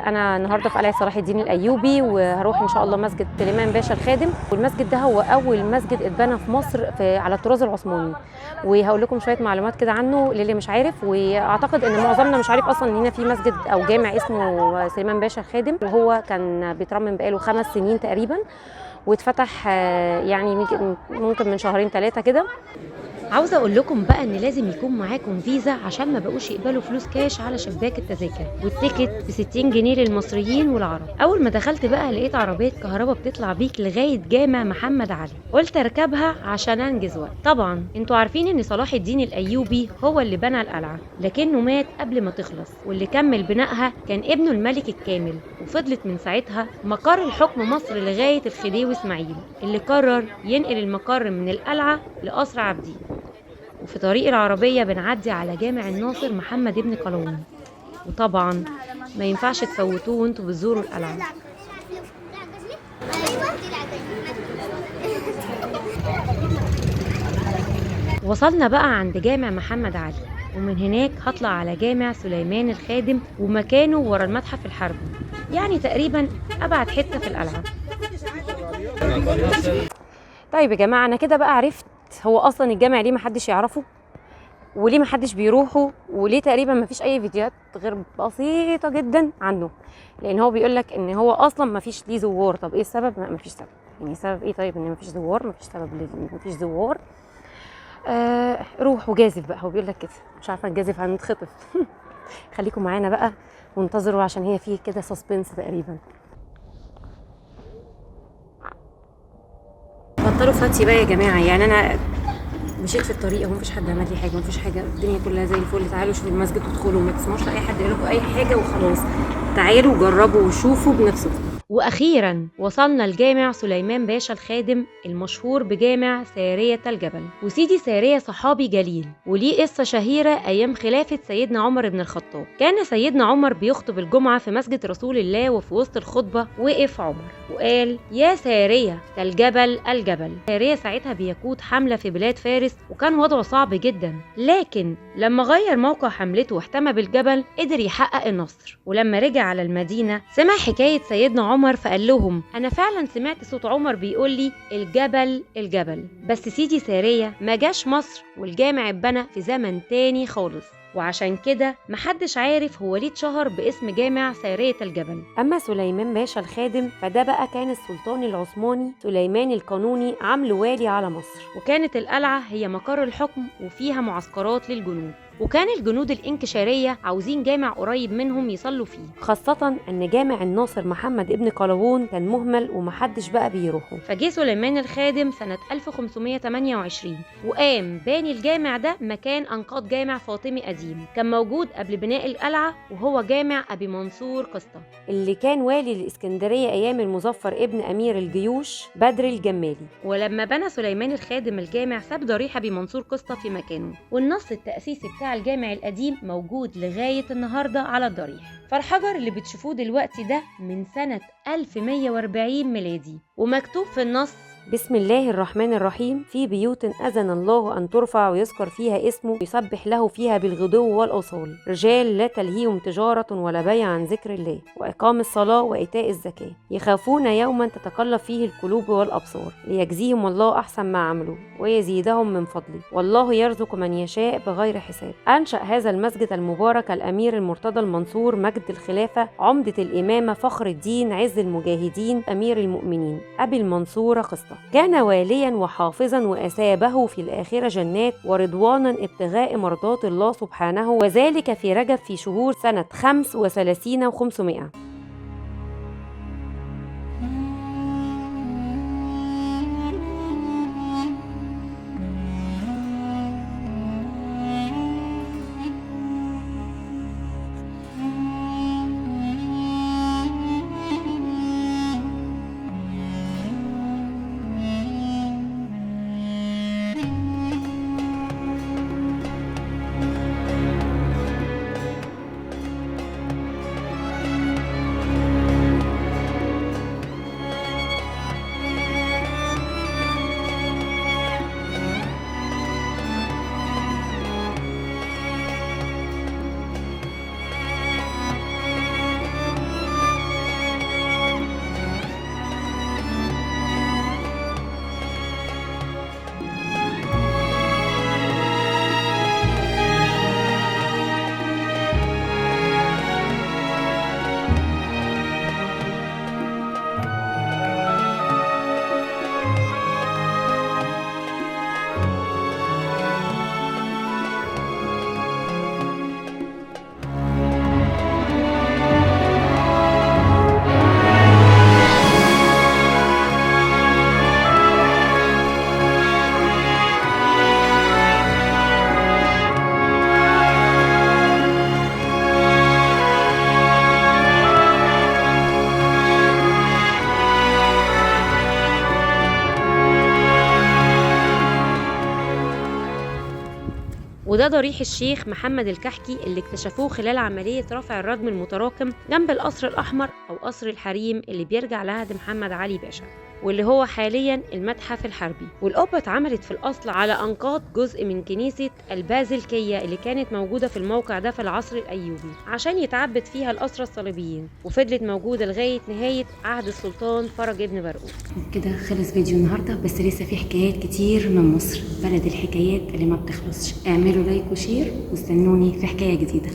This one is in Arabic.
أنا النهارده في قلعة صلاح الدين الأيوبي، وهروح إن شاء الله مسجد سليمان باشا الخادم. والمسجد ده هو أول مسجد اتبنى في مصر على الطراز العثماني. وهقول لكم شوية معلومات كده عنه للي مش عارف، وأعتقد إن معظمنا مش عارف أصلا إن هنا في مسجد أو جامع اسمه سليمان باشا الخادم، وهو كان بيترمم بقاله 5 سنين تقريبا، واتفتح يعني ممكن من 2-3 كده. عاوزه اقول لكم بقى ان لازم يكون معاكم فيزا عشان ما بقوش يقبلوا فلوس كاش على شباك التذاكر، والتيكت ب 60 جنيه للمصريين والعرب. اول ما دخلت بقى لقيت عربيه كهرباء بتطلع بيك لغايه جامع محمد علي، قلت اركبها عشان انجز وقت. طبعا انتوا عارفين ان صلاح الدين الايوبي هو اللي بنى القلعه، لكنه مات قبل ما تخلص، واللي كمل بنائها كان ابنه الملك الكامل، وفضلت من ساعتها مقر الحكم مصر لغايه الخديوي اسماعيل اللي قرر ينقل المقر من القلعه لقصر عابدين. وفي طريق العربية بنعدي على جامع الناصر محمد ابن قلاوون، وطبعا ما ينفعش تفوتوه وانتوا بتزوروا القلعة. وصلنا بقى عند جامع محمد علي، ومن هناك هطلع على جامع سليمان الخادم، ومكانه ورا المتحف الحربي، يعني تقريبا أبعد حتة في القلعة. طيب يا جماعة، أنا كده بقى عرفت هو اصلا الجامع ليه محدش يعرفه، وليه محدش بيروحه، وليه تقريبا مفيش اي فيديوهات غير بسيطه جدا عنه. لان هو بيقولك ان هو اصلا مفيش ليه زوار. طب ايه السبب؟ مفيش سبب. يعني سبب ايه؟ طيب ان مفيش زوار، مفيش سبب مفيش زوار. روح وجازف بقى، هو بيقولك كده. مش عارفه نجازف هنتخطف. خليكم معانا بقى وانتظروا، عشان هي فيه كده سسبنس تقريبا. بطلوا فتي بقى يا جماعه، يعني انا مشيت في الطريق ومفيش حد عمل لي حاجه، مفيش حاجه، الدنيا كلها زي الفل. تعالوا شوفوا المسجد وادخلوا، ما تسمعوش لاي حد يقول لكم اي حاجه وخلاص. تعالوا جربوا وشوفوا بنفسكم. واخيرا وصلنا لجامع سليمان باشا الخادم المشهور بجامع سارية الجبل. وسيدي سارية صحابي جليل، وليه قصه شهيره ايام خلافه سيدنا عمر بن الخطاب. كان سيدنا عمر بيخطب الجمعه في مسجد رسول الله، وفي وسط الخطبه وقف عمر وقال: يا سارية الجبل الجبل. سارية ساعتها بيقود حمله في بلاد فارس، وكان وضعه صعب جدا، لكن لما غير موقع حملته واحتمى بالجبل قدر يحقق النصر. ولما رجع على المدينه سمع حكايه سيدنا عمر، فقال لهم: انا فعلا سمعت صوت عمر بيقول لي الجبل الجبل. بس سيدي سارية ما جاش مصر، والجامع اتبنى في زمن تاني خالص، وعشان كده محدش عارف هو ليه اتشهر باسم جامع سارية الجبل. اما سليمان باشا الخادم فده بقى كان السلطان العثماني سليمان القانوني عمل والي على مصر، وكانت القلعة هي مقر الحكم وفيها معسكرات للجنود، وكان الجنود الانكشارية عاوزين جامع قريب منهم يصلوا فيه، خاصة ان جامع الناصر محمد ابن قلاوون كان مهمل ومحدش بقى بيروحه. فجه سليمان الخادم سنة 1528 وقام باني الجامع ده مكان انقاض جامع فاطمي قديم كان موجود قبل بناء القلعة، وهو جامع ابي منصور قسطة اللي كان والي الاسكندرية ايام المظفر ابن امير الجيوش بدر الجمالي. ولما بنى سليمان الخادم الجامع ساب ضريح ابي منصور قسطة في مكانه، والنص التأسيسي بتاع الجامع القديم موجود لغاية النهاردة على الضريح. فالحجر اللي بتشوفوه دلوقتي ده من سنة 1140 ميلادي، ومكتوب في النص: بسم الله الرحمن الرحيم، في بيوت أذن الله أن ترفع ويذكر فيها اسمه يسبح له فيها بالغدو والأصال، رجال لا تلهيهم تجارة ولا بيع عن ذكر الله وإقام الصلاة وإيتاء الزكاة، يخافون يوما تتقلب فيه القلوب والأبصار، ليجزيهم الله أحسن ما عملوا ويزيدهم من فضله، والله يرزق من يشاء بغير حساب. أنشأ هذا المسجد المبارك الأمير المرتضى المنصور مجد الخلافة عمدة الإمامة فخر الدين عز المجاهدين أمير المؤمنين أبي المنصور قسطة. كان واليا وحافظا، وأثابه في الآخرة جنات ورضوانا ابتغاء مرضات الله سبحانه، وذلك في رجب في شهور سنة 35 و500. وده ضريح الشيخ محمد الكحكي اللي اكتشفوه خلال عملية رفع الردم المتراكم جنب القصر الأحمر أو قصر الحريم اللي بيرجع لعهد محمد علي باشا، واللي هو حاليا المتحف الحربي. والقبة اتعملت في الأصل على أنقاض جزء من كنيسة البازلكية اللي كانت موجودة في الموقع ده في العصر الأيوبي عشان يتعبد فيها الأسرى الصليبيين، وفضلت موجودة لغاية نهاية عهد السلطان فرج ابن برقوق. كده خلص فيديو النهاردة، بس لسه في حكايات كتير من مصر، بلد الحكايات اللي ما بتخلصش. اعملوا لايك وشير واستنوني في حكاية جديدة.